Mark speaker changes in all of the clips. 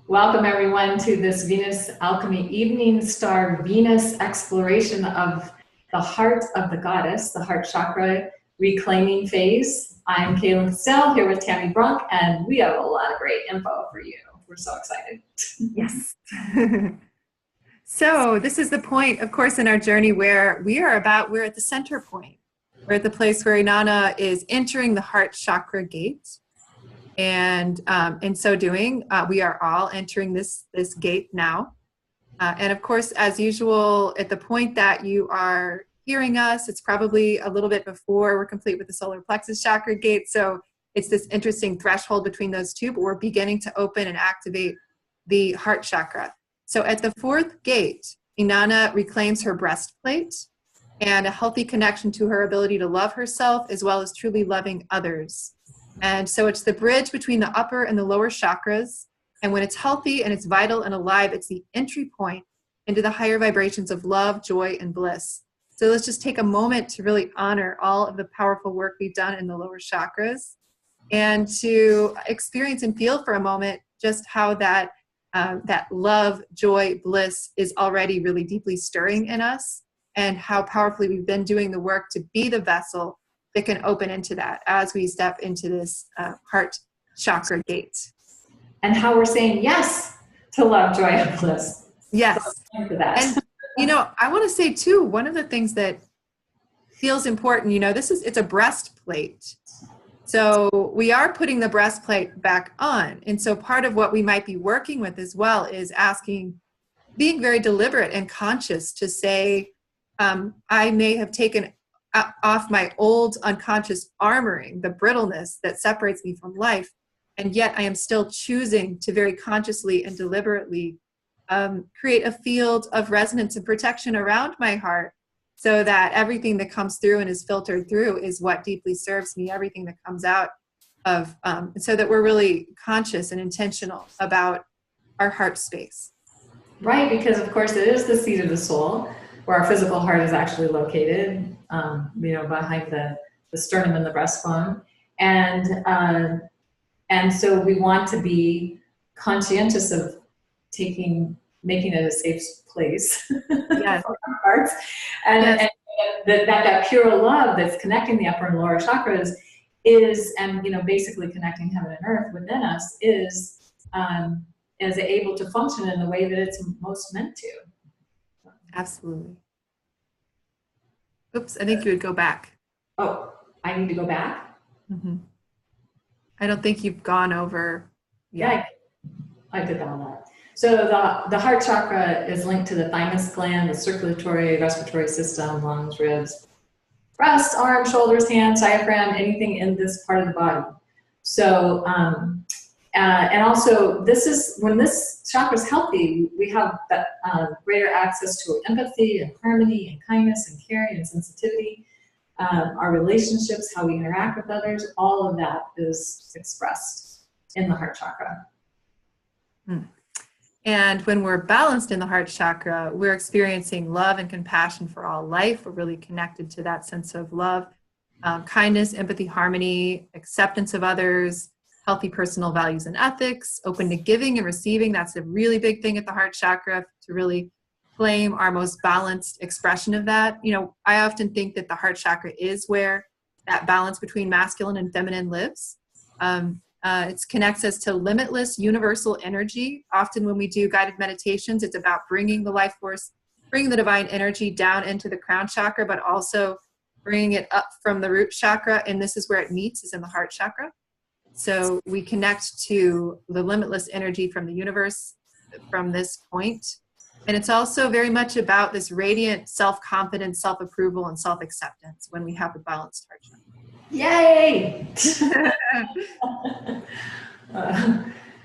Speaker 1: Welcome everyone to this Venus Alchemy Evening Star Venus exploration of the heart of the goddess, the heart chakra reclaiming phase. I'm Kaylin Castell here with Tammy Brunk, and we have a lot of great info for you. We're so excited.
Speaker 2: Yes. So this is the point, of course, in our journey where we're at the center point. We're at the place where Inanna is entering the heart chakra gate. And in so doing, we are all entering this gate now. And of course, as usual, at the point that you are hearing us, it's probably a little bit before we're complete with the solar plexus chakra gate. So it's this interesting threshold between those two, but we're beginning to open and activate the heart chakra. So at the fourth gate, Inanna reclaims her breastplate and a healthy connection to her ability to love herself as well as truly loving others. And so it's the bridge between the upper and the lower chakras. And when it's healthy and it's vital and alive, it's the entry point into the higher vibrations of love, joy, and bliss. So let's just take a moment to really honor all of the powerful work we've done in the lower chakras and to experience and feel for a moment just how that love, joy, bliss is already really deeply stirring in us, and how powerfully we've been doing the work to be the vessel that can open into that as we step into this heart chakra gate.
Speaker 1: And how we're saying yes to love, joy, and bliss.
Speaker 2: Yes.
Speaker 1: So for that.
Speaker 2: And, I want to say too, one of the things that feels important, it's a breastplate. So we are putting the breastplate back on. And so part of what we might be working with as well is being very deliberate and conscious to say, I may have taken off my old unconscious armoring, the brittleness that separates me from life, and yet I am still choosing to very consciously and deliberately create a field of resonance and protection around my heart, so that everything that comes through and is filtered through is what deeply serves me, everything that comes out of, so that we're really conscious and intentional about our heart space.
Speaker 1: Right, because of course it is the seat of the soul, where our physical heart is actually located, behind the sternum and the breastbone. And so we want to be conscientious of making it a safe place
Speaker 2: Yes.
Speaker 1: for our hearts. And that pure love that's connecting the upper and lower chakras is, and basically connecting heaven and earth within us is able to function in the way that it's most meant to.
Speaker 2: Absolutely. Oops, I think you would go back.
Speaker 1: Oh, I need to go back?
Speaker 2: Mm-hmm. I don't think you've gone over.
Speaker 1: Yeah, I did all that. So the heart chakra is linked to the thymus gland, the circulatory, respiratory system, lungs, ribs, breast, arms, shoulders, hands, diaphragm, anything in this part of the body. So, and also when this chakra is healthy, we have that greater access to empathy and harmony and kindness and caring and sensitivity. Our relationships, how we interact with others, all of that is expressed in the heart chakra.
Speaker 2: And when we're balanced in the heart chakra, we're experiencing love and compassion for all life. We're really connected to that sense of love, kindness, empathy, harmony, acceptance of others, healthy personal values and ethics, open to giving and receiving. That's a really big thing at the heart chakra, to really claim our most balanced expression of that. I often think that the heart chakra is where that balance between masculine and feminine lives. It connects us to limitless universal energy. Often when we do guided meditations, it's about bringing the life force, bringing the divine energy down into the crown chakra, but also bringing it up from the root chakra. And this is where it meets, is in the heart chakra. So we connect to the limitless energy from the universe from this point. And it's also very much about this radiant self-confidence, self-approval, and self-acceptance when we have a balanced heart chakra.
Speaker 1: Yay!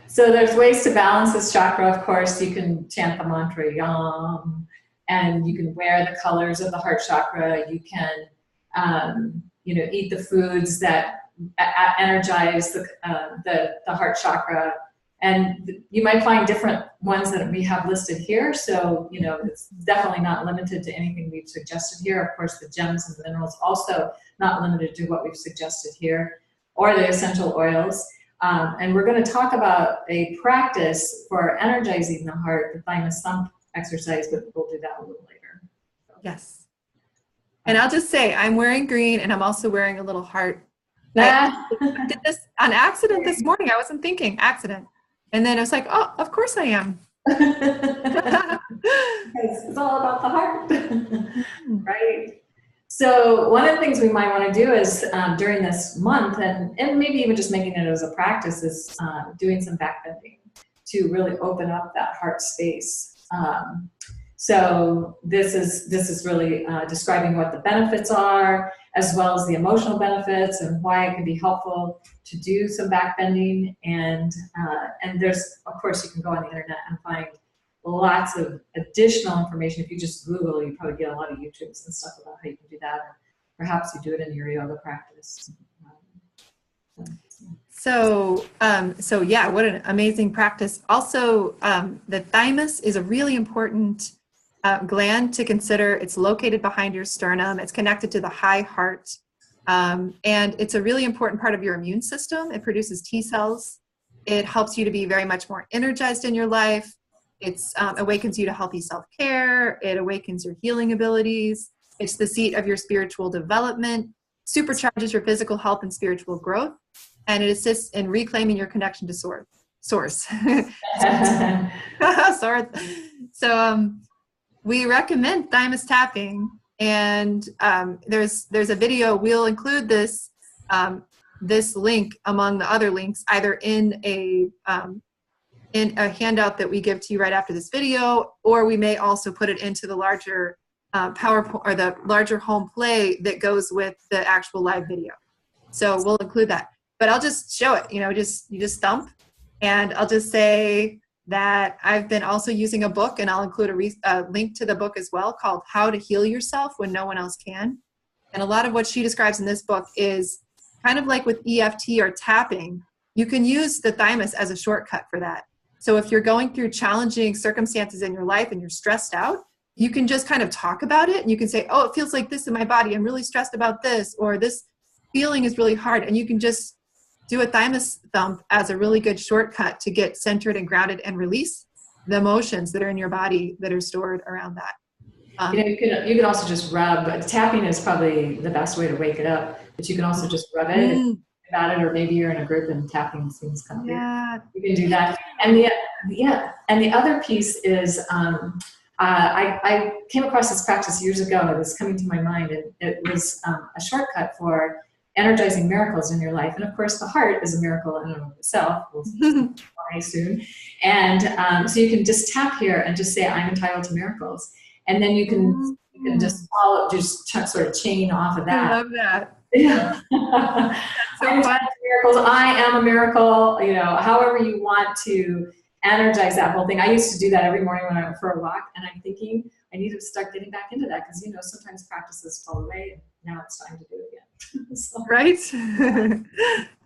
Speaker 1: So there's ways to balance this chakra. Of course, you can chant the mantra Yam, and you can wear the colors of the heart chakra. You can, eat the foods that energize the heart chakra. And you might find different ones that we have listed here. So, it's definitely not limited to anything we've suggested here. Of course, the gems and the minerals also not limited to what we've suggested here, or the essential oils. And we're going to talk about a practice for energizing the heart, the thymus thump exercise, but we'll do that a little later.
Speaker 2: Yes. And I'll just say, I'm wearing green and I'm also wearing a little heart. I did this on accident this morning. I wasn't thinking accident. And then I was like, oh, of course I am.
Speaker 1: It's all about the heart, right? So one of the things we might want to do is during this month, and maybe even just making it as a practice, is doing some back bending to really open up that heart space. So this is really describing what the benefits are, as well as the emotional benefits and why it can be helpful to do some back bending. And there's, of course, you can go on the internet and find lots of additional information. If you just Google, you probably get a lot of YouTubes and stuff about how you can do that. Or perhaps you do it in your yoga practice.
Speaker 2: So yeah, what an amazing practice. Also, the thymus is a really important gland to consider. It's located behind your sternum. It's connected to the high heart. And it's a really important part of your immune system. It produces T cells. It helps you to be very much more energized in your life. It awakens you to healthy self-care. It awakens your healing abilities. It's the seat of your spiritual development, supercharges your physical health and spiritual growth, and it assists in reclaiming your connection to source. Source. So we recommend thymus tapping, and there's a video. We'll include this link among the other links, either in a handout that we give to you right after this video, or we may also put it into the larger PowerPoint or the larger home play that goes with the actual live video. So we'll include that. But I'll just show it. You just thump, and I'll just say that I've been also using a book, and I'll include a link to the book as well, called How to Heal Yourself When No One Else Can. And a lot of what she describes in this book is kind of like with EFT or tapping. You can use the thymus as a shortcut for that. So if you're going through challenging circumstances in your life and you're stressed out, you can just kind of talk about it, and you can say, oh, it feels like this in my body. I'm really stressed about this, or this feeling is really hard. And you can just do a thymus thump as a really good shortcut to get centered and grounded and release the emotions that are in your body that are stored around that.
Speaker 1: You can also just rub. Tapping is probably the best way to wake it up, but you can also just rub it about it, or maybe you're in a group and tapping seems kind of weird. You can do that. And the other piece is I came across this practice years ago, and it was coming to my mind, and it was a shortcut for energizing miracles in your life. And of course, the heart is a miracle in and of itself. We'll see soon. And so you can just tap here and just say, I'm entitled to miracles. And then you can just follow, just sort of chain off of that.
Speaker 2: I love that.
Speaker 1: Yeah.
Speaker 2: So
Speaker 1: I'm entitled to miracles. I am a miracle. However you want to energize that whole thing. I used to do that every morning when I went for a walk, and I'm thinking I need to start getting back into that, because sometimes practices fall away, and now it's time to do it again. So.
Speaker 2: Right?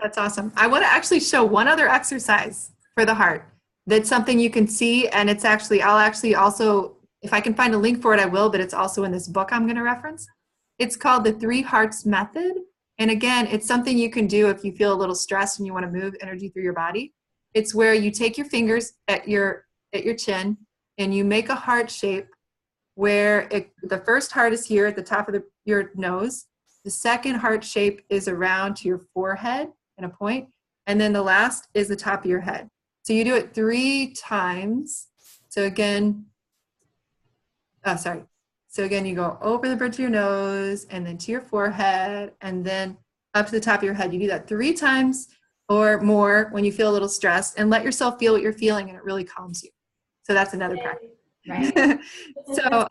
Speaker 2: That's awesome. I want to actually show one other exercise for the heart. That's something you can see, and it's actually, I'll actually also, if I can find a link for it, I will, but it's also in this book I'm going to reference. It's called the 3 Hearts Method. And again, it's something you can do if you feel a little stressed and you want to move energy through your body. It's where you take your fingers at your chin and you make a heart shape where the first heart is here at the top of your nose. The second heart shape is around to your forehead in a point. And then the last is the top of your head. So you do it 3 times. So again, So again, you go over the bridge of your nose and then to your forehead and then up to the top of your head. You do that 3 times or more when you feel a little stressed, and let yourself feel what you're feeling, and it really calms you. So that's another practice. Right. So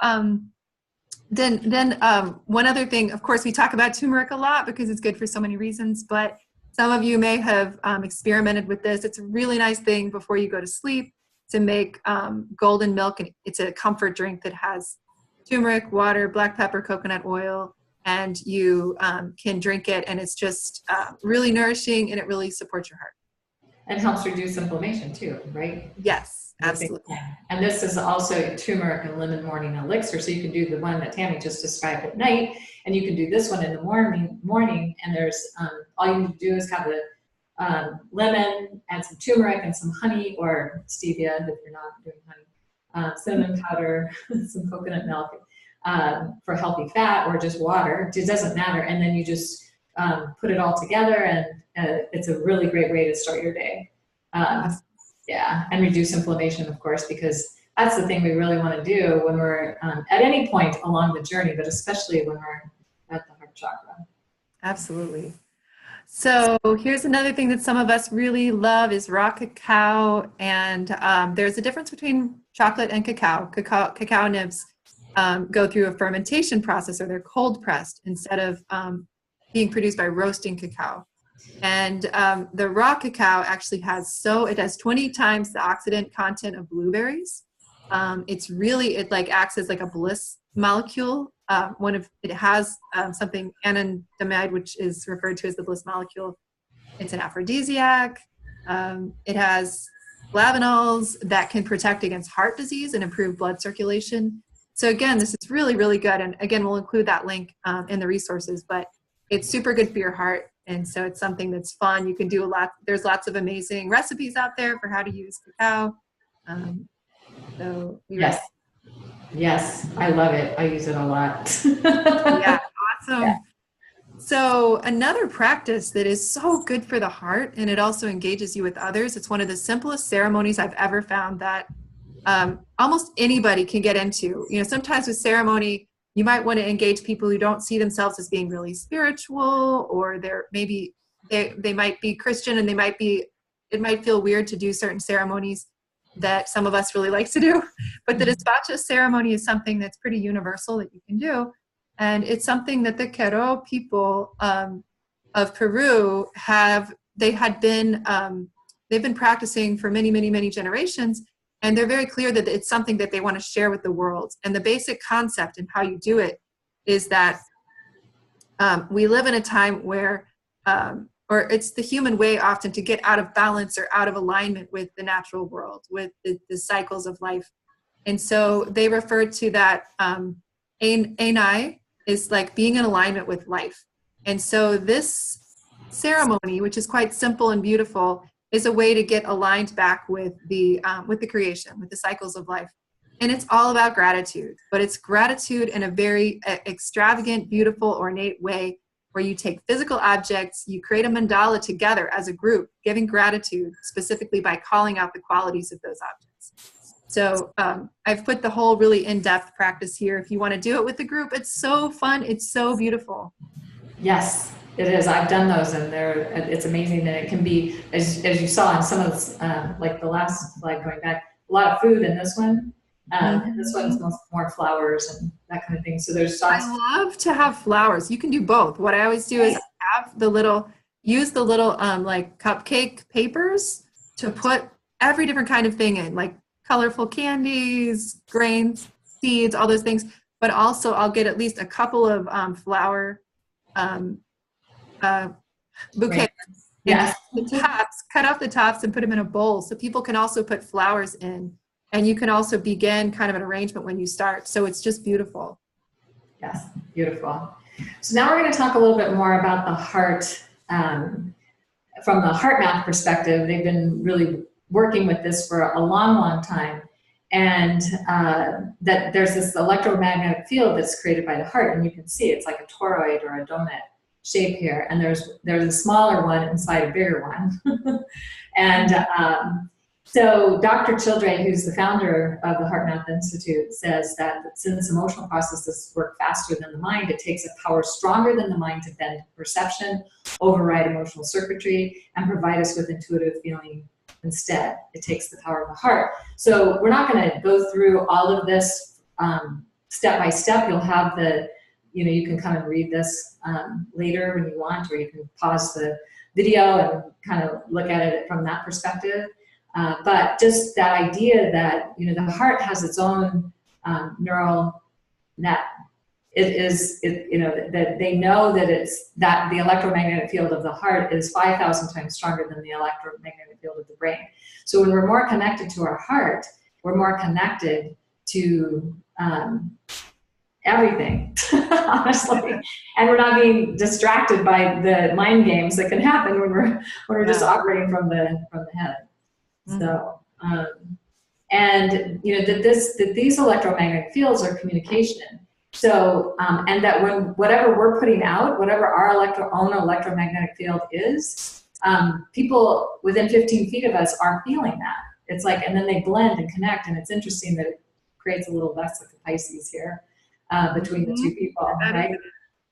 Speaker 2: then one other thing, of course, we talk about turmeric a lot because it's good for so many reasons, but some of you may have experimented with this. It's a really nice thing before you go to sleep to make golden milk, and it's a comfort drink that has turmeric, water, black pepper, coconut oil, and you can drink it, and it's just really nourishing, and it really supports your heart.
Speaker 1: And helps reduce inflammation too, right?
Speaker 2: Yes, absolutely.
Speaker 1: And this is also turmeric and lemon morning elixir, so you can do the one that Tammy just described at night, and you can do this one in the morning, and there's all you need to do is have lemon, add some turmeric and some honey or stevia if you're not doing honey, cinnamon powder, some coconut milk for healthy fat, or just water. It doesn't matter. And then you just put it all together, and it's a really great way to start your day. Yeah, and reduce inflammation, of course, because that's the thing we really want to do when we're at any point along the journey, but especially when we're at the heart chakra.
Speaker 2: Absolutely. So here's another thing that some of us really love is raw cacao. And there's a difference between chocolate and cacao. Cacao nibs go through a fermentation process, or they're cold pressed instead of being produced by roasting cacao. And the raw cacao actually has 20 times the oxidant content of blueberries. It like acts as like a bliss molecule. It has something anandamide, which is referred to as the bliss molecule. It's an aphrodisiac. It has flavanols that can protect against heart disease and improve blood circulation. So again, this is really, really good. And again, we'll include that link in the resources, but it's super good for your heart. And so it's something that's fun. You can do a lot. There's lots of amazing recipes out there for how to use cacao.
Speaker 1: Yes, I love it. I use it a lot.
Speaker 2: Yeah, awesome. Yeah. So another practice that is so good for the heart, and it also engages you with others. It's one of the simplest ceremonies I've ever found that almost anybody can get into. You know, sometimes with ceremony, you might want to engage people who don't see themselves as being really spiritual, or they might be Christian, and it might feel weird to do certain ceremonies that some of us really like to do. But the despacho ceremony is something that's pretty universal that you can do. And it's something that the Quero people of Peru they've been practicing for many, many, many generations. And they're very clear that it's something that they want to share with the world. And the basic concept and how you do it is that we live in a time where, or it's the human way often to get out of balance or out of alignment with the natural world, with the cycles of life. And so they refer to that, Einai is like being in alignment with life. And so this ceremony, which is quite simple and beautiful, is a way to get aligned back with the creation, with the cycles of life. And it's all about gratitude, but it's gratitude in a very extravagant, beautiful, ornate way, where you take physical objects, you create a mandala together as a group, giving gratitude specifically by calling out the qualities of those objects. So I've put the whole really in-depth practice here. If you want to do it with the group, it's so fun. It's so beautiful.
Speaker 1: Yes, it is. I've done those, and it's amazing that it can be, as you saw in some of the, like the last slide going back, a lot of food in this one. And this one's more flowers and that kind of thing. So there's sauce.
Speaker 2: I love to have flowers. You can do both. What I always do is have use the little like cupcake papers to put every different kind of thing in, like colorful candies, grains, seeds, all those things. But also I'll get at least a couple of flower bouquets.
Speaker 1: Yes.
Speaker 2: The tops, cut off the tops and put them in a bowl, so people can also put flowers in. And you can also begin kind of an arrangement when you start. So it's just beautiful.
Speaker 1: Yes, beautiful. So now we're going to talk a little bit more about the heart. From the heart math perspective, they've been really working with this for a long, long time. And that there's this electromagnetic field that's created by the heart. And you can see it's like a toroid or a donut shape here. And there's a smaller one inside a bigger one. And so Dr. Childre, who's the founder of the Heart Math Institute, says that since emotional processes work faster than the mind, it takes a power stronger than the mind to bend perception, override emotional circuitry, and provide us with intuitive feeling instead. It takes the power of the heart. So we're not going to go through all of this step by step. You'll have you can come and read this later when you want, or you can pause the video and kind of look at it from that perspective. But just that idea that, the heart has its own neural net. That they know that the electromagnetic field of the heart is 5,000 times stronger than the electromagnetic field of the brain. So when we're more connected to our heart, we're more connected to everything, honestly. And we're not being distracted by the mind games that can happen when we're just operating from the head. Mm-hmm. So, and you know that these electromagnetic fields are communication. So, and that when whatever we're putting out, whatever our own electromagnetic field is, people within 15 feet of us are feeling that. It's like, and then they blend and connect, and it's interesting that it creates a little vesica Pisces here between the two people, right?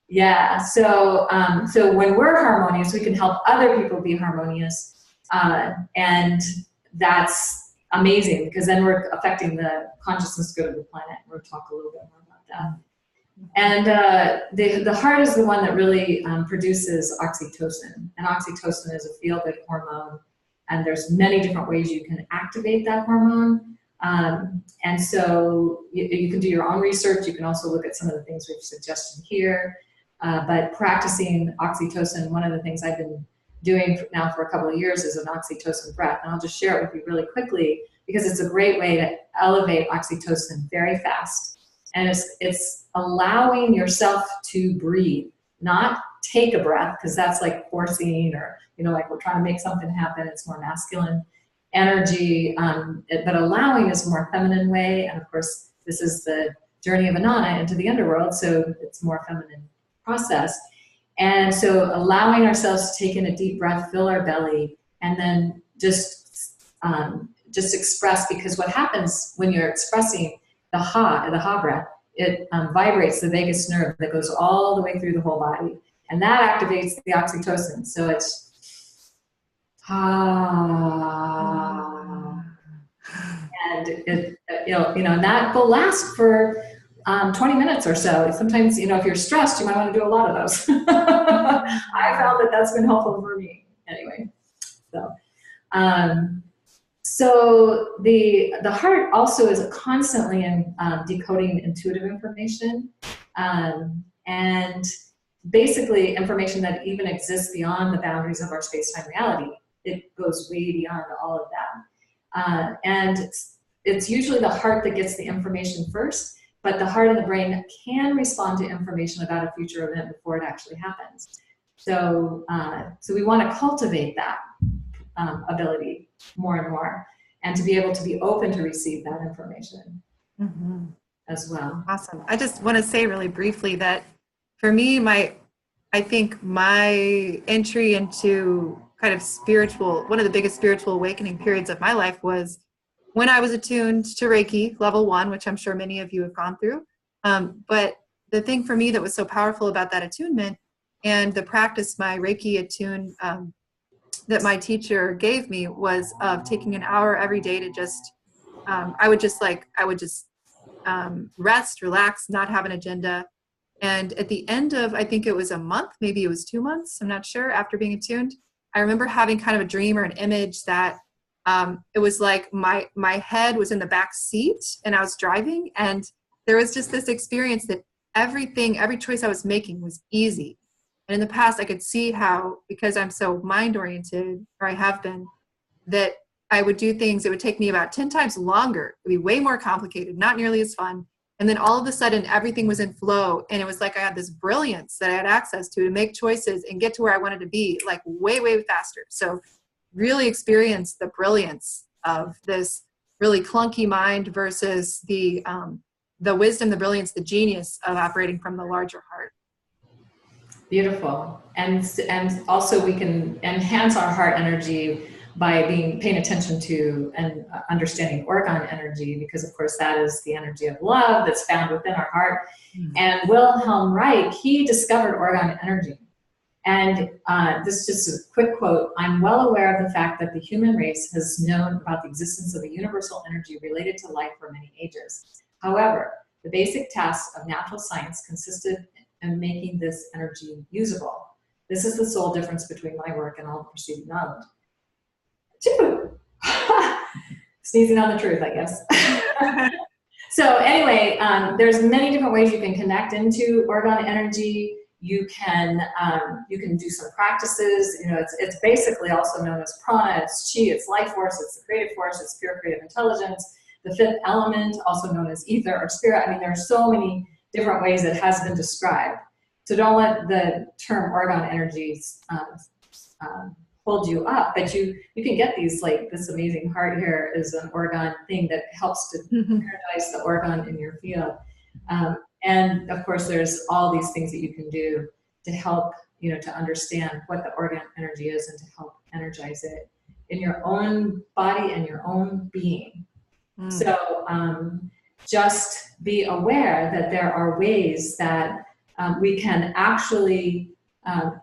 Speaker 1: Yeah. So, so when we're harmonious, we can help other people be harmonious, and that's amazing because then we're affecting the consciousness good of the planet. We'll talk a little bit more about that. And the heart is the one that really produces oxytocin, and oxytocin is a feel-good hormone, and there's many different ways you can activate that hormone. And so you can do your own research. You can also look at some of the things we've suggested here. But practicing oxytocin, one of the things I've been doing now for a couple of years is an oxytocin breath. And I'll just share it with you really quickly because it's a great way to elevate oxytocin very fast. And it's allowing yourself to breathe, not take a breath, because that's like forcing or, you know, like we're trying to make something happen. It's more masculine energy, but allowing is a more feminine way. And of course, this is the journey of Inanna into the underworld, so it's more feminine process. And so allowing ourselves to take in a deep breath, fill our belly, and then just express, because what happens when you're expressing the ha breath, it vibrates the vagus nerve that goes all the way through the whole body, and that activates the oxytocin. So it's ha, and it you know, and that will last for 20 minutes or so. Sometimes, you know, if you're stressed, you might want to do a lot of those. I found that that's been helpful for me anyway. So. So the heart also is constantly decoding intuitive information, and basically information that even exists beyond the boundaries of our space-time reality. It goes way beyond all of that. And it's usually the heart that gets the information first, but the heart and the brain can respond to information about a future event before it actually happens. So, so we want to cultivate that ability more and more, and to be able to be open to receive that information as well.
Speaker 2: Awesome. I just want to say really briefly that for me, I think my entry into kind of one of the biggest spiritual awakening periods of my life was when I was attuned to Reiki level 1, which I'm sure many of you have gone through. But the thing for me that was so powerful about that attunement and the practice my Reiki attune that my teacher gave me was of taking an hour every day to just, I would just rest, relax, not have an agenda. And at the end of, I think it was a month, maybe it was 2 months, I'm not sure, after being attuned, I remember having kind of a dream or an image that it was like my head was in the back seat and I was driving, and there was just this experience that every choice I was making was easy. And in the past, I could see how, because I'm so mind-oriented, or I have been, that I would do things, it would take me about 10 times longer. It would be way more complicated, not nearly as fun. And then all of a sudden, everything was in flow. And it was like I had this brilliance that I had access to make choices and get to where I wanted to be, like way, way faster. So really experience the brilliance of this really clunky mind versus the wisdom, the brilliance, the genius of operating from the larger heart.
Speaker 1: Beautiful. And also we can enhance our heart energy by paying attention to and understanding organ energy, because of course that is the energy of love that's found within our heart. And Wilhelm Reich, he discovered organ energy. And this is just a quick quote: "I'm well aware of the fact that the human race has known about the existence of a universal energy related to life for many ages. However, the basic task of natural science consisted in making this energy usable. This is the sole difference between my work and all the preceding knowledge." Sneezing on the truth, I guess. So anyway, there's many different ways you can connect into organ energy. You can do some practices. You know, it's basically also known as prana. It's chi. It's life force. It's the creative force. It's pure creative intelligence. The fifth element, also known as ether or spirit. I mean, there are so many different ways it has been described. So don't let the term orgone energies hold you up, but you can get these, like this amazing heart here is an orgone thing that helps to energize the orgone in your field. And of course, there's all these things that you can do to help, to understand what the orgone energy is and to help energize it in your own body and your own being. So just be aware that there are ways that we can actually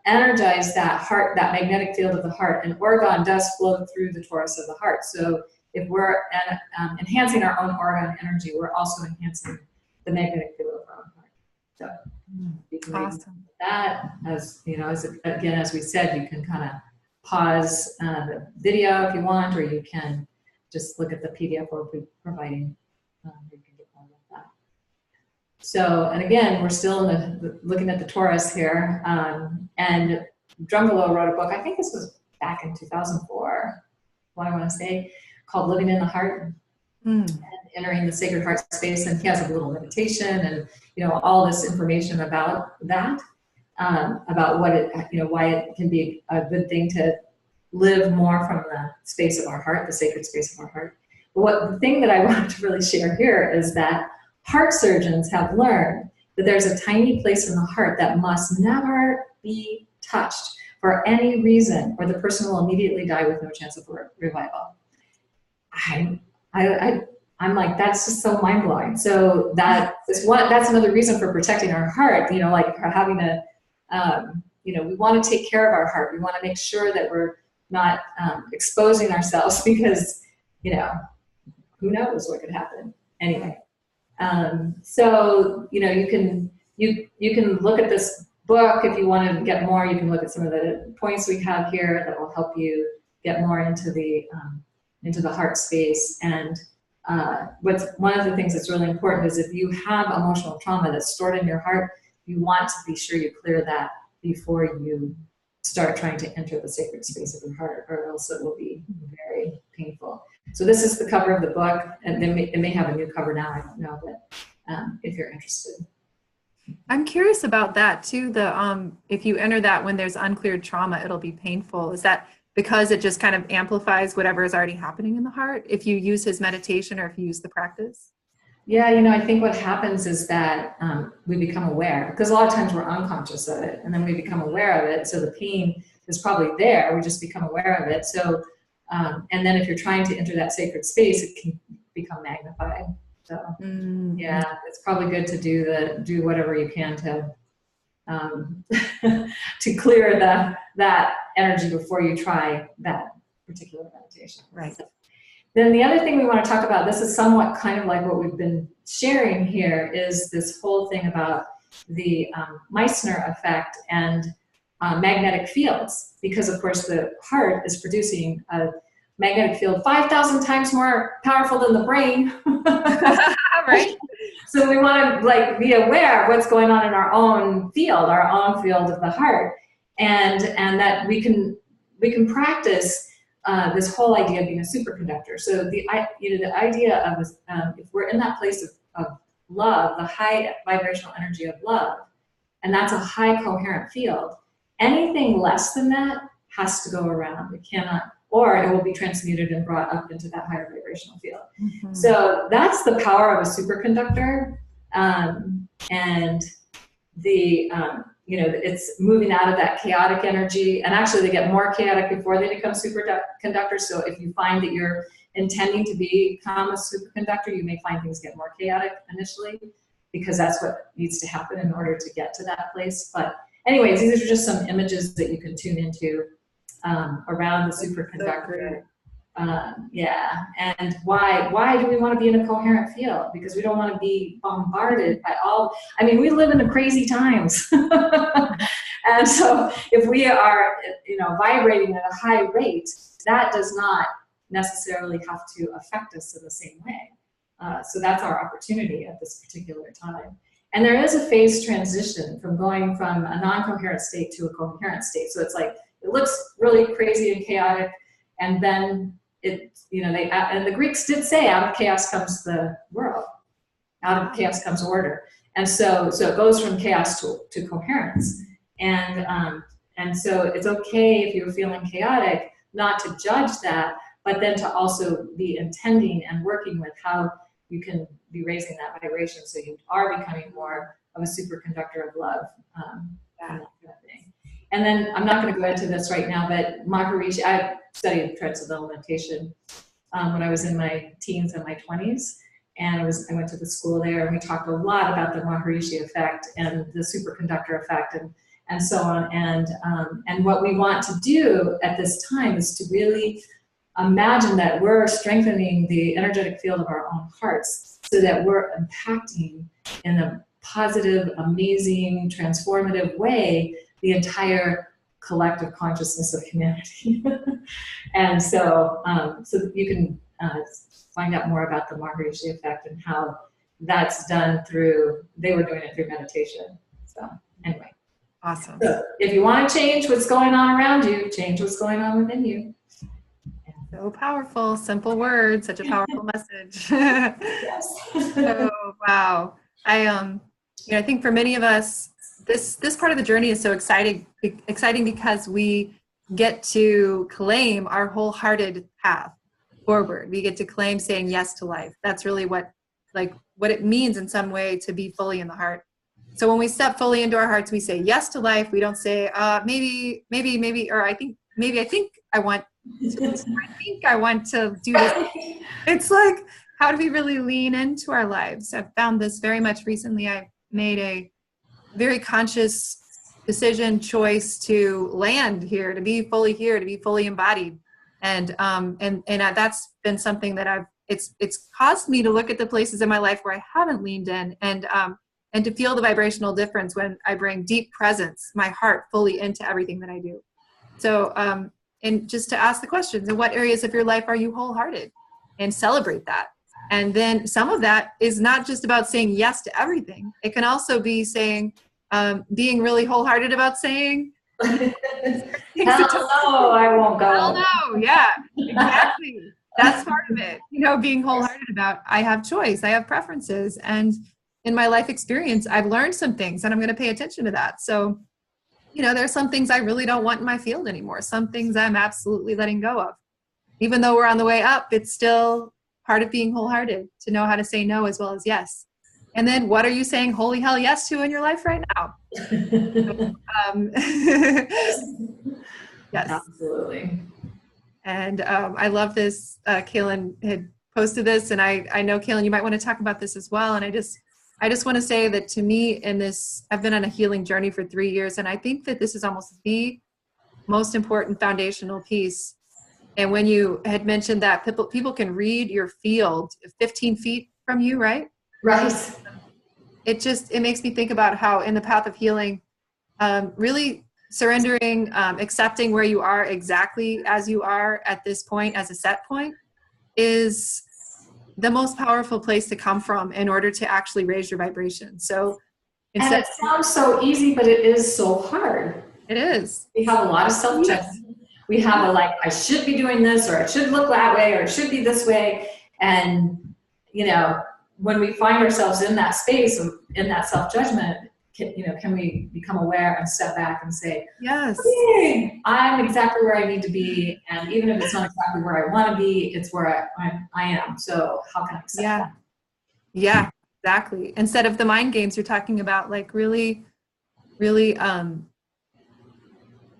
Speaker 1: energize that heart, that magnetic field of the heart. And orgone does flow through the torus of the heart. So if we're enhancing our own orgone energy, we're also enhancing the magnetic field of our own heart. So you can
Speaker 2: awesome.
Speaker 1: That, as as we said, you can kind of pause the video if you want, or you can just look at the PDF we'll be providing. You can get on with that. So, and again, we're still looking at the torus here. And Drumbelow wrote a book, I think this was back in 2004, what I want to say, called Living in the Heart and Entering the Sacred Heart Space. And he has a little meditation and, all this information about that, about what it, why it can be a good thing to live more from the space of our heart, the sacred space of our heart. But the thing that I wanted to really share here is that heart surgeons have learned that there's a tiny place in the heart that must never be touched for any reason, or the person will immediately die with no chance of revival. I'm like, that's just so mind blowing. So that's another reason for protecting our heart. Like having a, we want to take care of our heart. We want to make sure that we're not exposing ourselves because, who knows what could happen anyway. So, you can look at this book if you want to get more. You can look at some of the points we have here that will help you get more into the heart space. And one of the things that's really important is if you have emotional trauma that's stored in your heart, you want to be sure you clear that before you start trying to enter the sacred space of your heart, or else it will be very painful. So this is the cover of the book, and it may have a new cover now, I don't know, but if you're interested.
Speaker 2: I'm curious about that too. If you enter that when there's uncleared trauma, it'll be painful. Is that because it just kind of amplifies whatever is already happening in the heart if you use his meditation or if you use the practice?
Speaker 1: Yeah, I think what happens is that we become aware, because a lot of times we're unconscious of it, and then we become aware of it. So the pain is probably there. We just become aware of it. So, and then if you're trying to enter that sacred space, it can become magnified. So, yeah, it's probably good to do whatever you can to to clear that energy before you try that particular meditation.
Speaker 2: Right.
Speaker 1: So, then the other thing we want to talk about, this is somewhat kind of like what we've been sharing here, is this whole thing about the Meissner effect and magnetic fields, because of course the heart is producing a magnetic field 5,000 times more powerful than the brain.
Speaker 2: Right.
Speaker 1: So we want to be aware of what's going on in our own field of the heart, and that we can practice this whole idea of being a superconductor. So the idea of if we're in that place of love, the high vibrational energy of love, and that's a high coherent field, anything less than that has to go around. It cannot, or it will be transmuted and brought up into that higher vibrational field. Mm-hmm. So that's the power of a superconductor, and the it's moving out of that chaotic energy, and actually they get more chaotic before they become superconductors. So if you find that you're intending to become a superconductor, you may find things get more chaotic initially, because that's what needs to happen in order to get to that place. But anyways, these are just some images that you can tune into around the superconductor. Yeah, and why do we want to be in a coherent field? Because we don't want to be bombarded by all, we live in crazy times. And so if we are, vibrating at a high rate, that does not necessarily have to affect us in the same way. So that's our opportunity at this particular time. And there is a phase transition from going from a non-coherent state to a coherent state. So it's like, it looks really crazy and chaotic, and then and the Greeks did say, out of chaos comes the world, out of chaos comes order. so it goes from chaos to coherence. And so it's okay if you're feeling chaotic, not to judge that, but then to also be intending and working with how you can be raising that vibration so you are becoming more of a superconductor of love. And that kind of thing. And then I'm not going to go into this right now, but Maharishi, I studied transcendental meditation when I was in my teens and my 20s. And I went to the school there, and we talked a lot about the Maharishi effect and the superconductor effect and so on. And what we want to do at this time is to really imagine that we're strengthening the energetic field of our own hearts so that we're impacting in a positive, amazing, transformative way the entire collective consciousness of humanity. And so, so you can find out more about the Maharishi effect and how that's done through, they were doing it through meditation. So anyway.
Speaker 2: Awesome.
Speaker 1: So if you want to change what's going on around you, change what's going on within you.
Speaker 2: So powerful, simple words, such a powerful message.
Speaker 1: Yes.
Speaker 2: Oh, wow. I think for many of us, this part of the journey is so exciting because we get to claim our wholehearted path forward. We get to claim saying yes to life. That's really what it means in some way to be fully in the heart. So when we step fully into our hearts, we say yes to life. We don't say maybe, or I think I want to do this. It's like, how do we really lean into our lives? I've found this very much recently. I made a very conscious decision, choice to land here, to be fully embodied. And that's been something that it's caused me to look at the places in my life where I haven't leaned in and to feel the vibrational difference when I bring deep presence, my heart fully into everything that I do. So, and just to ask the questions, in what areas of your life are you wholehearted? And celebrate that. And then some of that is not just about saying yes to everything. It can also be saying, being really wholehearted about saying,
Speaker 1: hell no, I won't go.
Speaker 2: Hell no, yeah, exactly. That's part of it. Being wholehearted about, I have choice, I have preferences. And in my life experience, I've learned some things and I'm going to pay attention to that. So, there's some things I really don't want in my field anymore. Some things I'm absolutely letting go of. Even though we're on the way up, it's still part of being wholehearted to know how to say no as well as yes. And then what are you saying holy hell yes to in your life right now? Yes.
Speaker 1: Absolutely.
Speaker 2: And I love this. Kaylin had posted this, and I know, Kaylin, you might want to talk about this as well. And I just want to say that to me in this, I've been on a healing journey for 3 years, and I think that this is almost the most important foundational piece. And when you had mentioned that people can read your field 15 feet from you, right?
Speaker 1: Right.
Speaker 2: It makes me think about how in the path of healing, really surrendering, accepting where you are exactly as you are at this point as a set point is the most powerful place to come from in order to actually raise your vibration. So
Speaker 1: and it sounds so easy, but it is so hard.
Speaker 2: It is.
Speaker 1: We have a lot of self-judgment. We have I should be doing this, or it should look that way, or it should be this way. And, when we find ourselves in that space, in that self-judgment, can we become aware and step back and say,
Speaker 2: yes,
Speaker 1: okay, I'm exactly where I need to be. And even if it's not exactly where I want to be, it's where I am. So how can I accept that?
Speaker 2: Yeah, exactly. Instead of the mind games you're talking about, really, really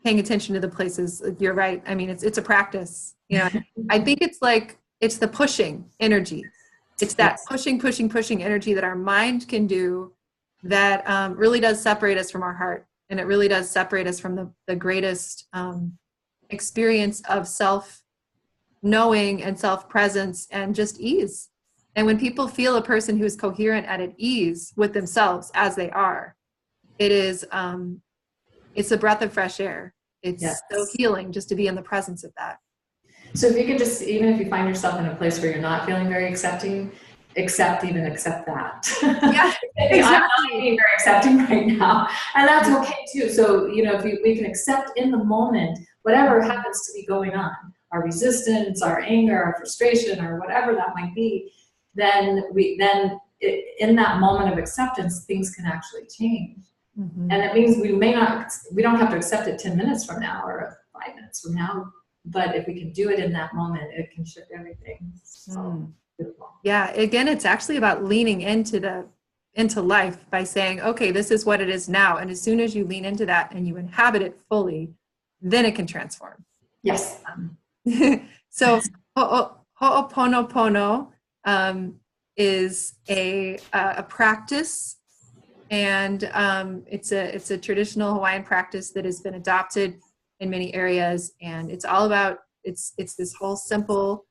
Speaker 2: paying attention to the places. You're right. I mean, it's a practice. I think it's the pushing energy. It's that pushing energy that our mind can do that really does separate us from our heart. And it really does separate us from the greatest experience of self-knowing and self-presence and just ease. And when people feel a person who's coherent and at ease with themselves as they are, it is, it's a breath of fresh air. It's so healing just to be in the presence of that.
Speaker 1: So if you could just, even if you find yourself in a place where you're not feeling very accepting, accept that.
Speaker 2: Yeah, exactly.
Speaker 1: I'm not being very accepting right now. And that's okay too. So, if we can accept in the moment, whatever happens to be going on, our resistance, our anger, our frustration, or whatever that might be, then in that moment of acceptance, things can actually change.
Speaker 2: Mm-hmm.
Speaker 1: And it means we don't have to accept it 10 minutes from now or 5 minutes from now, but if we can do it in that moment, it can shift everything. So beautiful.
Speaker 2: Yeah, again, it's actually about leaning into life by saying, okay, this is what it is now. And as soon as you lean into that and you inhabit it fully, then it can transform.
Speaker 1: Yes.
Speaker 2: So Ho'oponopono is a practice, and it's a traditional Hawaiian practice that has been adopted in many areas, and it's all about it's this whole simple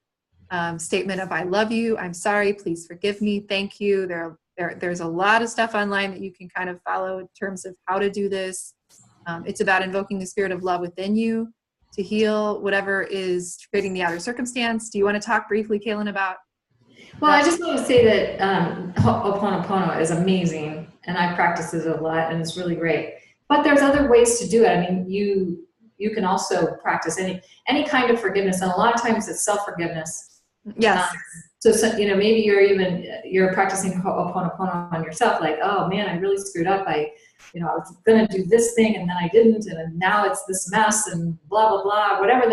Speaker 2: statement of I love you, I'm sorry, please forgive me, thank you. There's a lot of stuff online that you can kind of follow in terms of how to do this. It's about invoking the spirit of love within you to heal whatever is creating the outer circumstance. Do you want to talk briefly, Kaylin, about?
Speaker 1: Well, I just want to say that Ho'oponopono is amazing, and I practice it a lot, and it's really great. But there's other ways to do it. I mean, you can also practice any kind of forgiveness, and a lot of times it's self-forgiveness.
Speaker 2: Yes.
Speaker 1: So maybe you're practicing Ho'oponopono on yourself, like, oh man, I really screwed up. I was gonna do this thing and then I didn't, and now it's this mess and blah blah blah. Whatever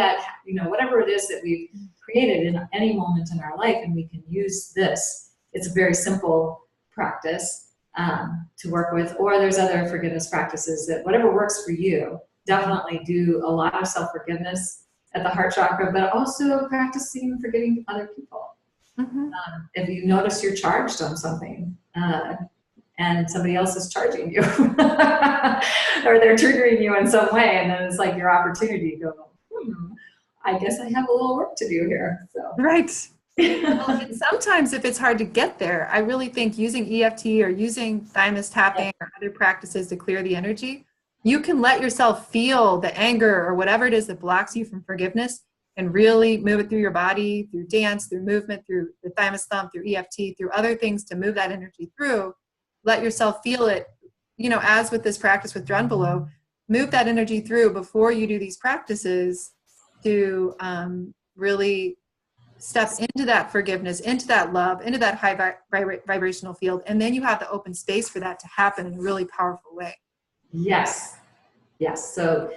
Speaker 1: whatever it is that we've created in any moment in our life, and we can use this. It's a very simple practice to work with. Or there's other forgiveness practices that whatever works for you. Definitely do a lot of self-forgiveness at the heart chakra, but also practicing forgiving other people.
Speaker 2: Mm-hmm.
Speaker 1: If you notice you're charged on something and somebody else is charging you or they're triggering you in some way, and then it's like your opportunity to go, I guess I have a little work to do here. So.
Speaker 2: Right. Well, and sometimes if it's hard to get there, I really think using EFT or using thymus tapping or other practices to clear the energy, you can let yourself feel the anger or whatever it is that blocks you from forgiveness and really move it through your body, through dance, through movement, through the thymus thumb, through EFT, through other things to move that energy through. Let yourself feel it, as with this practice with Drunvalo, move that energy through before you do these practices to really step into that forgiveness, into that love, into that high vibrational field. And then you have the open space for that to happen in a really powerful way.
Speaker 1: Yes. So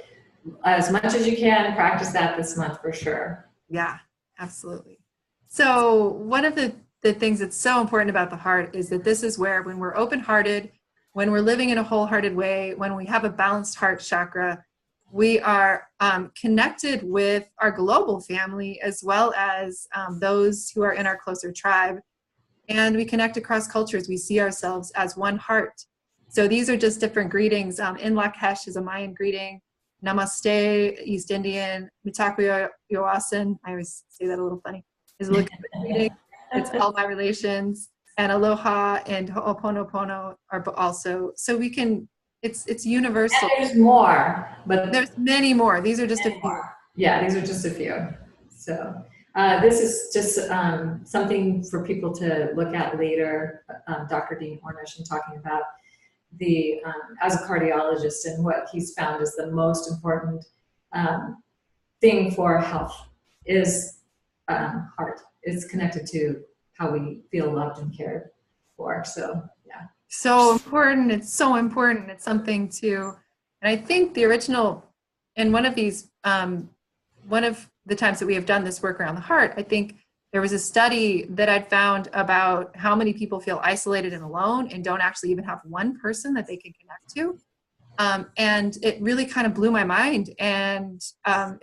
Speaker 1: as much as you can, practice that this month for sure.
Speaker 2: Yeah, absolutely. So one of the things that's so important about the heart is that this is where, when we're open-hearted, when we're living in a wholehearted way, when we have a balanced heart chakra, we are connected with our global family as well as those who are in our closer tribe. And we connect across cultures. We see ourselves as one heart. So these are just different greetings. In Lakesh is a Mayan greeting. Namaste, East Indian. Mitaku Yoasin, I always say that a little funny, is a Lakota greeting. It's all my relations. And Aloha and Ho'oponopono are also, so we can, it's universal.
Speaker 1: And there's more, but
Speaker 2: there's many more. These are just a few.
Speaker 1: Yeah, these are just a few. So this is just something for people to look at later. Dr. Dean Ornish and talking about the as a cardiologist, and what he's found is the most important thing for health is heart. It's connected to how we feel loved and cared for. So yeah.
Speaker 2: So important. It's so important. It's something to, and I think the original, and one of these, one of the times that we have done this work around the heart, I think there was a study that I'd found about how many people feel isolated and alone and don't actually even have one person that they can connect to. And it really kind of blew my mind. And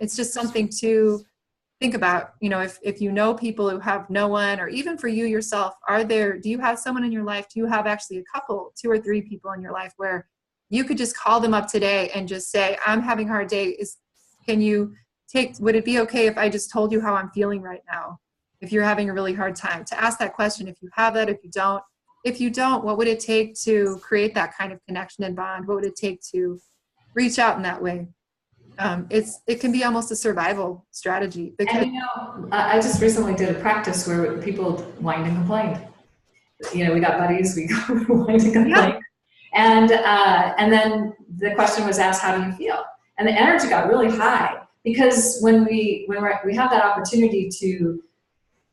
Speaker 2: it's just something to think about, if you know people who have no one, or even for you yourself, do you have someone in your life? Do you have actually a couple, 2 or 3 people in your life where you could just call them up today and just say, I'm having a hard day. Would it be okay if I just told you how I'm feeling right now? If you're having a really hard time, to ask that question. If you have that, if you don't, what would it take to create that kind of connection and bond? What would it take to reach out in that way? It can be almost a survival strategy. Because,
Speaker 1: and I just recently did a practice where people whined and complained. We got buddies, we whined and complained. Yeah. And then the question was asked, how do you feel? And the energy got really high, because when we have that opportunity to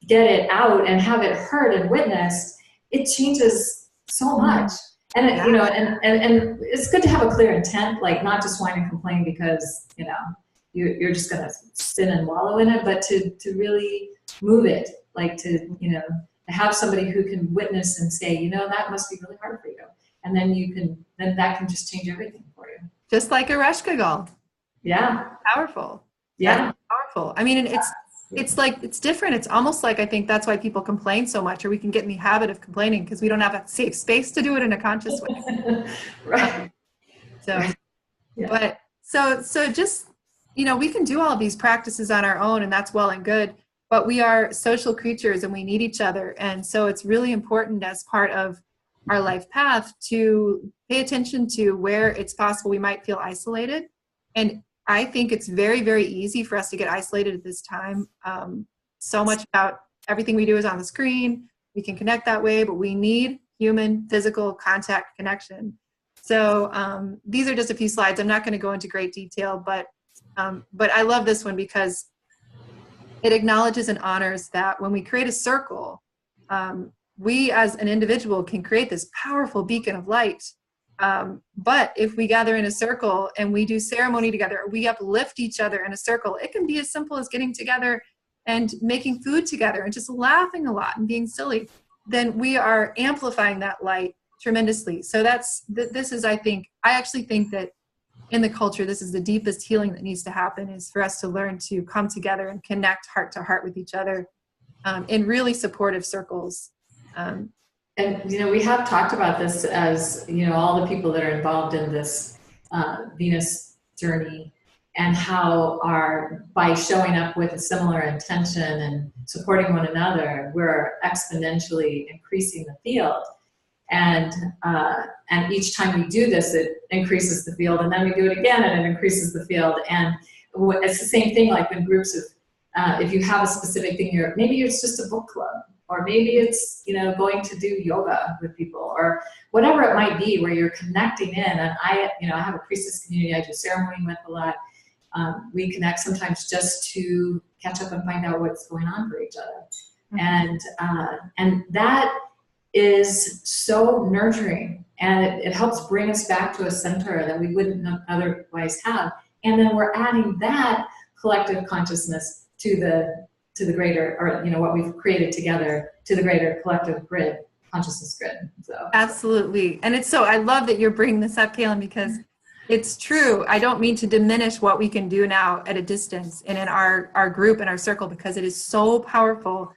Speaker 1: get it out and have it heard and witnessed, it changes so much. And it,
Speaker 2: Yeah.
Speaker 1: you know, and it's good to have a clear intent, like not just whine and complain because, you know, you're just going to sit and wallow in it, but to really move it, like to, you know, to have somebody who can witness and say, you know, that must be really hard for you. And then then that can just change everything for you.
Speaker 2: Just like a Reshkagal.
Speaker 1: Yeah.
Speaker 2: Powerful.
Speaker 1: Yeah.
Speaker 2: That's powerful. I mean, and it's like, it's different. It's almost like, I think that's why people complain so much, or we can get in the habit of complaining because we don't have a safe space to do it in a conscious way.
Speaker 1: Right.
Speaker 2: So,
Speaker 1: Right. Yeah.
Speaker 2: but so just, you know, we can do all of these practices on our own and that's well and good, but we are social creatures and we need each other. And so it's really important as part of our life path to pay attention to where it's possible we might feel isolated. And I think it's very, very easy for us to get isolated at this time. So much about everything we do is on the screen. We can connect that way, but we need human physical contact connection. So these are just a few slides. I'm not going to go into great detail, but I love this one because it acknowledges and honors that when we create a circle, we as an individual can create this powerful beacon of light. But if we gather in a circle and we do ceremony together, we uplift each other in a circle, it can be as simple as getting together and making food together and just laughing a lot and being silly. Then we are amplifying that light tremendously. So this is, I actually think that in the culture, this is the deepest healing that needs to happen, is for us to learn to come together and connect heart to heart with each other in really supportive circles.
Speaker 1: And, you know, we have talked about this as, you know, all the people that are involved in this Venus journey, and how by showing up with a similar intention and supporting one another, we're exponentially increasing the field. And each time we do this, it increases the field, and then we do it again and it increases the field. And it's the same thing like when groups of, if you have a specific thing, maybe it's just a book club, or maybe it's, you know, going to do yoga with people, or whatever it might be, where you're connecting in. And I have a priestess community I do ceremony with a lot. We connect sometimes just to catch up and find out what's going on for each other. Mm-hmm. And that is so nurturing, and it helps bring us back to a center that we wouldn't otherwise have. And then we're adding that collective consciousness to the greater, or, you know, what we've created together, to the greater collective grid, consciousness grid. So
Speaker 2: absolutely. And I love that you're bringing this up, Kaylin, because it's true. I don't mean to diminish what we can do now at a distance and in our group and our circle, because it is so powerful.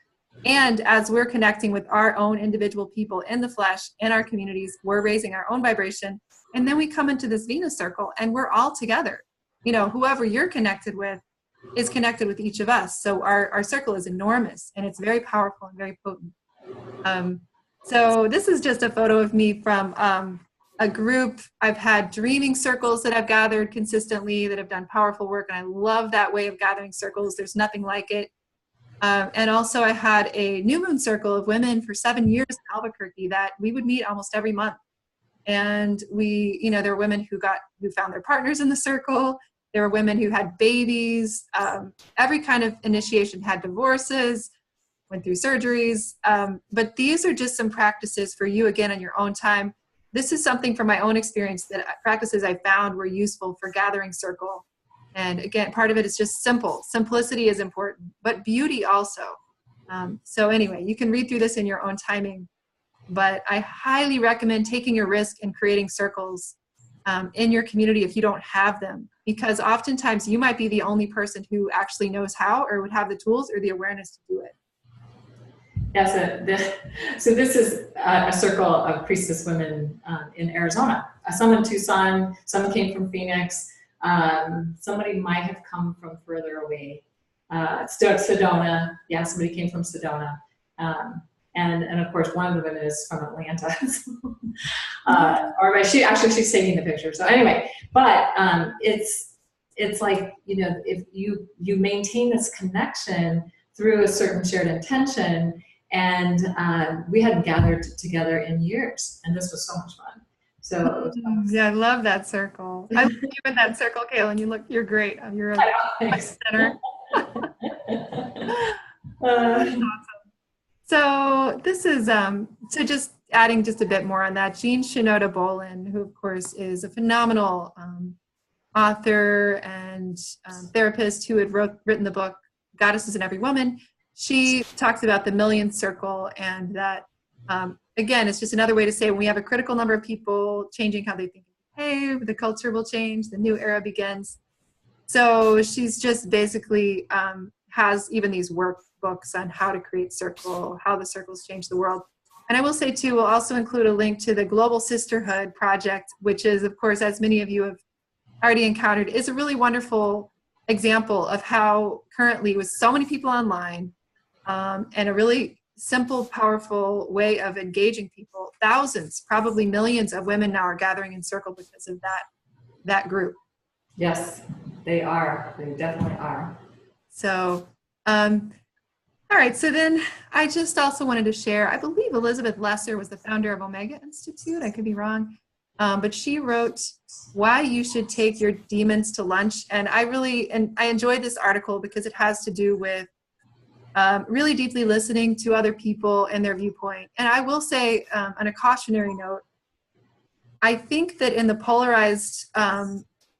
Speaker 2: And as we're connecting with our own individual people in the flesh, in our communities, we're raising our own vibration. And then we come into this Venus circle and we're all together. You know, whoever you're connected with is connected with each of us. So our circle is enormous, and it's very powerful and very potent. So this is just a photo of me from a group. I've had dreaming circles that I've gathered consistently that have done powerful work. And I love that way of gathering circles. There's nothing like it. And also I had a new moon circle of women for 7 years in Albuquerque that we would meet almost every month. And there were women who found their partners in the circle. There were women who had babies, every kind of initiation, had divorces, went through surgeries. But these are just some practices for you, again, on your own time. This is something from my own experience, that practices I found were useful for gathering circle. And again, part of it is just simple. Simplicity is important, but beauty also. So anyway, you can read through this in your own timing, but I highly recommend taking a risk and creating circles in your community if you don't have them, because oftentimes you might be the only person who actually knows how, or would have the tools or the awareness to do it.
Speaker 1: Yeah, so this is a circle of priestess women in Arizona. Some in Tucson, some came from Phoenix. Somebody might have come from further away. Sedona, yeah, somebody came from Sedona. And of course, one of the women is from Atlanta. She's taking the picture. So anyway, but it's like, you know, if you maintain this connection through a certain shared intention, and we hadn't gathered together in years, and this was so much fun. So
Speaker 2: yeah, I love that circle. I love you in that circle, Kaylin. You're great. You're a center. Awesome. So this is, so just adding just a bit more on that, Jean Shinoda Bolin, who of course is a phenomenal author and therapist who had written the book Goddesses in Every Woman. She talks about the million circle, and that again, it's just another way to say when we have a critical number of people changing how they think and behave, the culture will change, the new era begins. So she's just basically has even these workbooks on how to create circle, how the circles change the world. And I will say too, we'll also include a link to the Global Sisterhood Project, which is, of course, as many of you have already encountered, is a really wonderful example of how currently with so many people online and a really simple, powerful way of engaging people, thousands, probably millions of women now are gathering in circle because of that group.
Speaker 1: Yes, they are. They definitely are.
Speaker 2: So, all right. So then I just also wanted to share, I believe Elizabeth Lesser was the founder of Omega Institute. I could be wrong. But she wrote Why You Should Take Your Demons to Lunch. And I enjoyed this article because it has to do with really deeply listening to other people and their viewpoint. And I will say, on a cautionary note, I think that in the polarized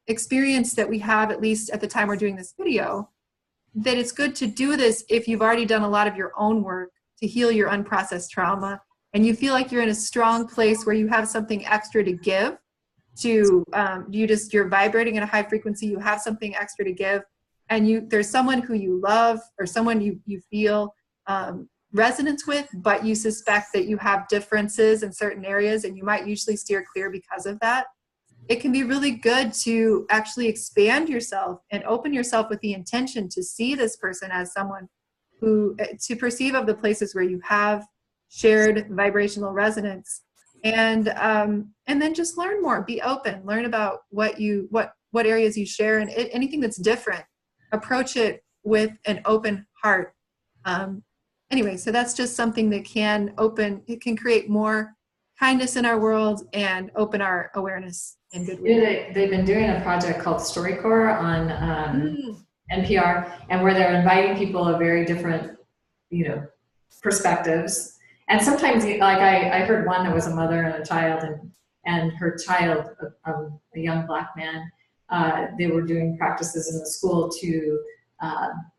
Speaker 2: experience that we have, at least at the time we're doing this video, that it's good to do this if you've already done a lot of your own work to heal your unprocessed trauma, and you feel like you're in a strong place where you have something extra to give to, you're vibrating at a high frequency, you have something extra to give, and there's someone who you love or someone you feel resonance with, but you suspect that you have differences in certain areas and you might usually steer clear because of that. It can be really good to actually expand yourself and open yourself with the intention to see this person as someone to perceive of the places where you have shared vibrational resonance, and then just learn more, be open, learn about what areas you share, and anything that's different, approach it with an open heart. Anyway, so that's just something that can create more kindness in our world and open our awareness in good ways.
Speaker 1: Yeah, they've been doing a project called StoryCorps on NPR, and where they're inviting people of very different, perspectives. And sometimes, like I heard one that was a mother and a child, and her child, a young Black man, they were doing practices in the school to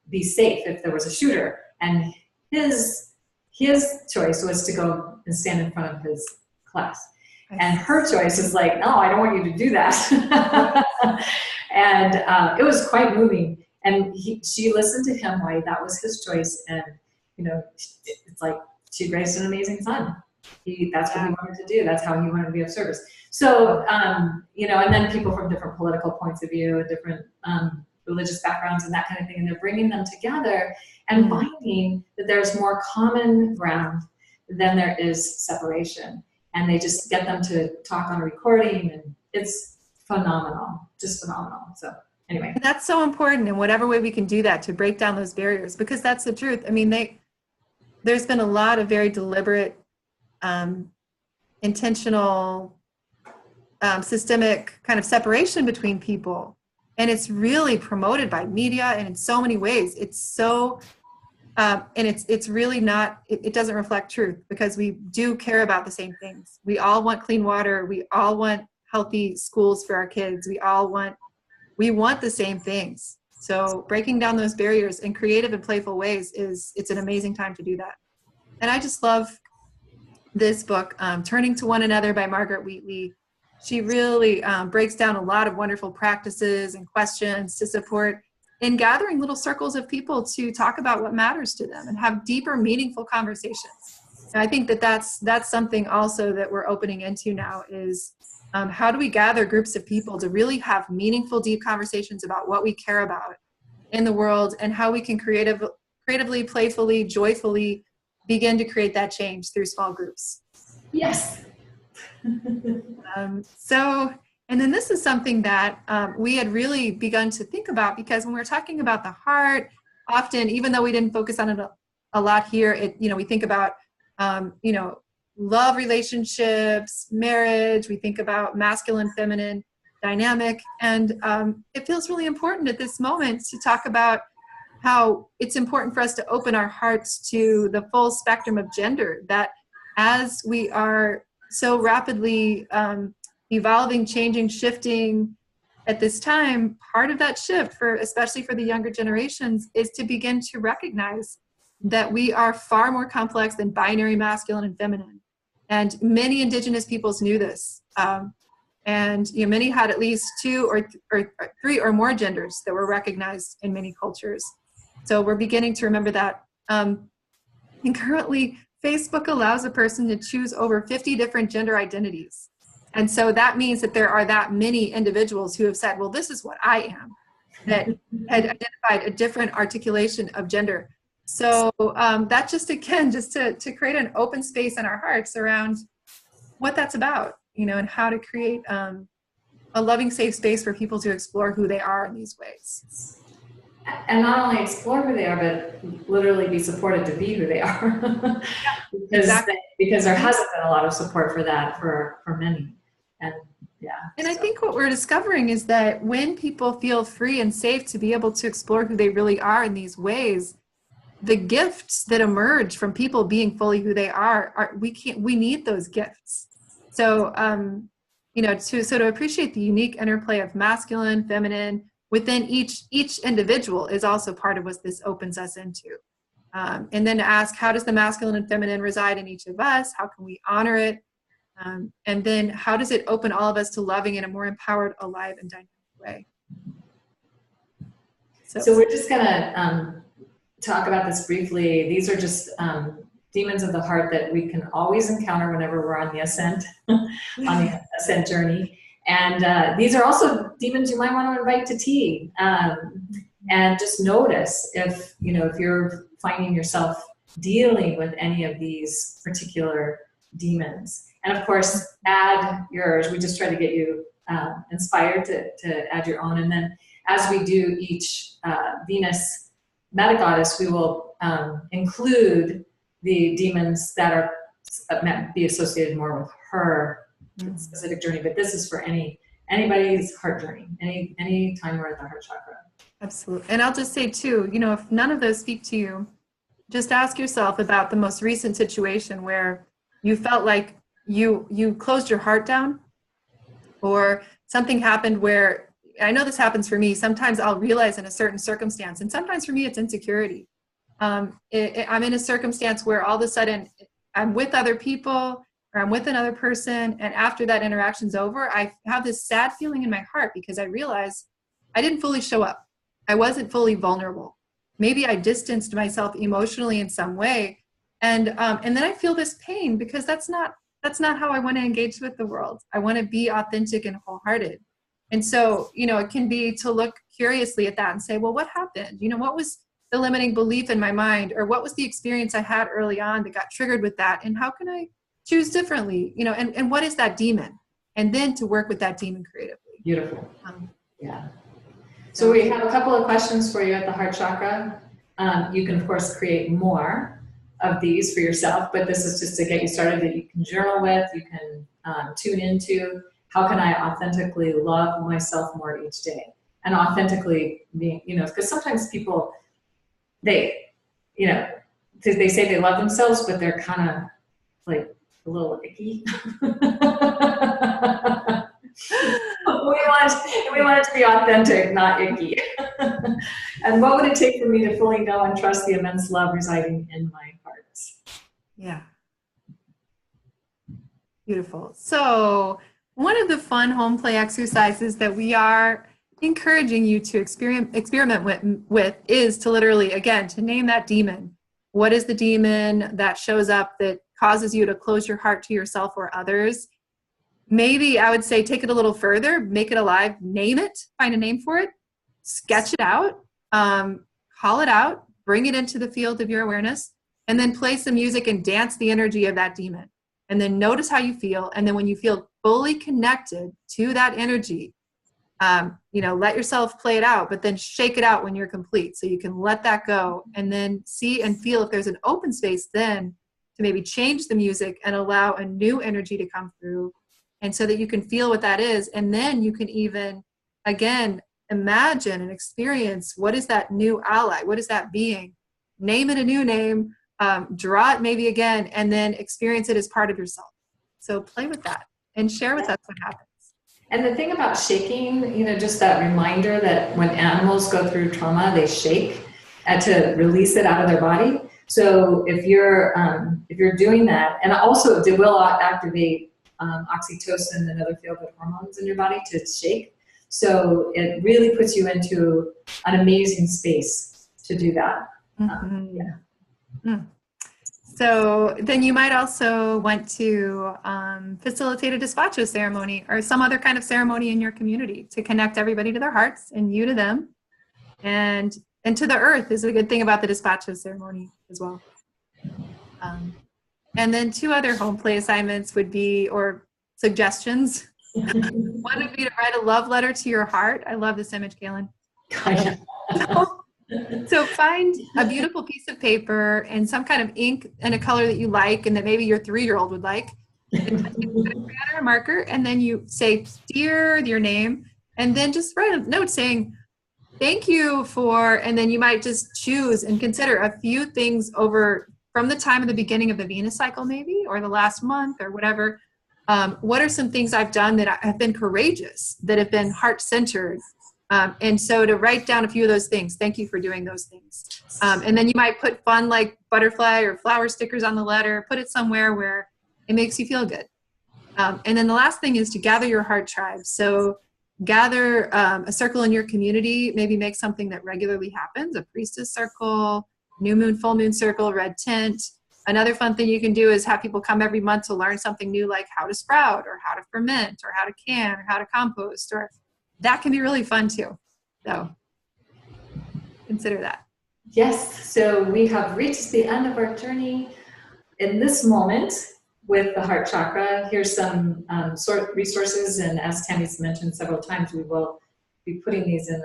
Speaker 1: be safe if there was a shooter. And his choice was to go and stand in front of his class. And her choice is like, no, I don't want you to do that. And it was quite moving. And she listened to him why that was his choice. And, it's like she raised an amazing son. That's what he wanted to do. That's how he wanted to be of service. So, and then people from different political points of view, different religious backgrounds and that kind of thing. And they're bringing them together and finding that there's more common ground than there is separation. And they just get them to talk on a recording, and it's phenomenal, just phenomenal. So anyway.
Speaker 2: And that's so important in whatever way we can do that to break down those barriers, because that's the truth. I mean, there's been a lot of very deliberate, intentional, systemic kind of separation between people. And it's really promoted by media and in so many ways. It's so, and it's really not, it doesn't reflect truth, because we do care about the same things. We all want clean water. We all want healthy schools for our kids. We want the same things. So breaking down those barriers in creative and playful ways it's an amazing time to do that. And I just love this book, Turning to One Another by Margaret Wheatley. She really breaks down a lot of wonderful practices and questions to support in gathering little circles of people to talk about what matters to them and have deeper, meaningful conversations. And I think that's something also that we're opening into now is how do we gather groups of people to really have meaningful, deep conversations about what we care about in the world, and how we can creatively, playfully, joyfully begin to create that change through small groups.
Speaker 1: Yes.
Speaker 2: And then this is something that we had really begun to think about, because when we're talking about the heart, often, even though we didn't focus on it a lot here, we think about, love relationships, marriage, we think about masculine, feminine dynamic. And it feels really important at this moment to talk about how it's important for us to open our hearts to the full spectrum of gender, that as we are so rapidly evolving, changing, shifting at this time, part of that shift, for especially for the younger generations, is to begin to recognize that we are far more complex than binary masculine and feminine. And many Indigenous peoples knew this. And many had at least two or three or more genders that were recognized in many cultures. So we're beginning to remember that. And currently, Facebook allows a person to choose over 50 different gender identities. And so that means that there are that many individuals who have said, well, this is what I am, that had identified a different articulation of gender. So that just, again, just to create an open space in our hearts around what that's about, and how to create a loving, safe space for people to explore who they are in these ways.
Speaker 1: And not only explore who they are, but literally be supported to be who they are. because there hasn't been a lot of support for that for many. And yeah.
Speaker 2: And I think what we're discovering is that when people feel free and safe to be able to explore who they really are in these ways, the gifts that emerge from people being fully who they are we need those gifts. So, to appreciate the unique interplay of masculine, feminine within each individual is also part of what this opens us into. And then to ask, how does the masculine and feminine reside in each of us? How can we honor it? And then how does it open all of us to loving in a more empowered, alive, and dynamic way?
Speaker 1: So we're just gonna talk about this briefly. These are just demons of the heart that we can always encounter whenever we're on the ascent, on the ascent journey. And these are also demons you might want to invite to tea. And just notice if you're finding yourself dealing with any of these particular demons. And of course, add yours. We just try to get you inspired to add your own. And then as we do each Venus metagoddess, we will include the demons that are be associated more with her specific journey. But this is for anybody's heart journey, any time we're at the heart chakra.
Speaker 2: Absolutely. And I'll just say too, if none of those speak to you, just ask yourself about the most recent situation where you felt like you closed your heart down, or something happened where, I know this happens for me, sometimes I'll realize in a certain circumstance, and sometimes for me it's insecurity. I'm in a circumstance where all of a sudden I'm with other people, or I'm with another person, and after that interaction's over, I have this sad feeling in my heart because I realize I didn't fully show up. I wasn't fully vulnerable. Maybe I distanced myself emotionally in some way, and then I feel this pain because that's not how I want to engage with the world. I want to be authentic and wholehearted. And so, it can be to look curiously at that and say, well, what happened? What was the limiting belief in my mind, or what was the experience I had early on that got triggered with that? And how can I choose differently? And what is that demon? And then to work with that demon creatively.
Speaker 1: Beautiful. Yeah. So we have a couple of questions for you at the heart chakra. You can, of course, create more of these for yourself, but this is just to get you started that you can journal with, you can tune into. How can I authentically love myself more each day? And authentically being, because sometimes people, they say they love themselves, but they're kind of like a little icky. we want it to be authentic, not icky. And what would it take for me to fully know and trust the immense love residing in my heart?
Speaker 2: Yeah. Beautiful. So one of the fun home play exercises that we are encouraging you to experiment with is to literally, again, to name that demon. What is the demon that shows up that causes you to close your heart to yourself or others? Maybe I would say take it a little further, make it alive, name it, find a name for it, sketch it out, call it out, bring it into the field of your awareness, and then play some music and dance the energy of that demon. And then notice how you feel. And then when you feel fully connected to that energy, let yourself play it out, but then shake it out when you're complete. So you can let that go and then see and feel if there's an open space then to maybe change the music and allow a new energy to come through. And so that you can feel what that is. And then you can even, again, imagine and experience what is that new ally, what is that being, name it a new name, draw it maybe again, and then experience it as part of yourself. So play with that and share with us what happens.
Speaker 1: And the thing about shaking, you know, just that reminder that when animals go through trauma, they shake to release it out of their body. So if you're doing that, and also it will activate oxytocin and other feel-good hormones in your body to shake. So it really puts you into an amazing space to do that.
Speaker 2: So then you might also want to facilitate a despacho ceremony or some other kind of ceremony in your community to connect everybody to their hearts and you to them, and to the earth is a good thing about the despacho ceremony as well. And then 2 other home play assignments would be, or suggestions. One would be to write a love letter to your heart. I love this image, Kaylin. So find a beautiful piece of paper and some kind of ink and a color that you like and that maybe your 3-year-old would like. And a marker, and then you say, dear, your name, and then just write a note saying, thank you for, and then you might just choose and consider a few things over from the time of the beginning of the Venus cycle maybe, or the last month or whatever. What are some things I've done that have been courageous, that have been heart-centered? And so to write down a few of those things, thank you for doing those things. And then you might put fun like butterfly or flower stickers on the letter, put it somewhere where it makes you feel good. And then the last thing is to gather your heart tribe. So gather a circle in your community, maybe make something that regularly happens, a priestess circle, new moon, full moon circle, red tent. Another fun thing you can do is have people come every month to learn something new, like how to sprout or how to ferment or how to can or how to compost, or that can be really fun too. So consider that.
Speaker 1: Yes, so we have reached the end of our journey in this moment with the heart chakra. Here's some sort of resources, and as Tammy's mentioned several times, we will be putting these in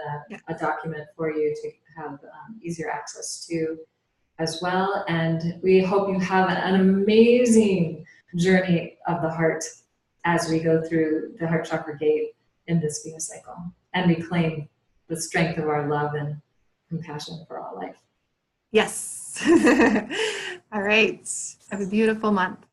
Speaker 1: a document for you to have easier access to as well. And we hope you have an amazing journey of the heart as we go through the heart chakra gate in this Venus cycle and reclaim the strength of our love and compassion for all life.
Speaker 2: Yes. All right. Have a beautiful month.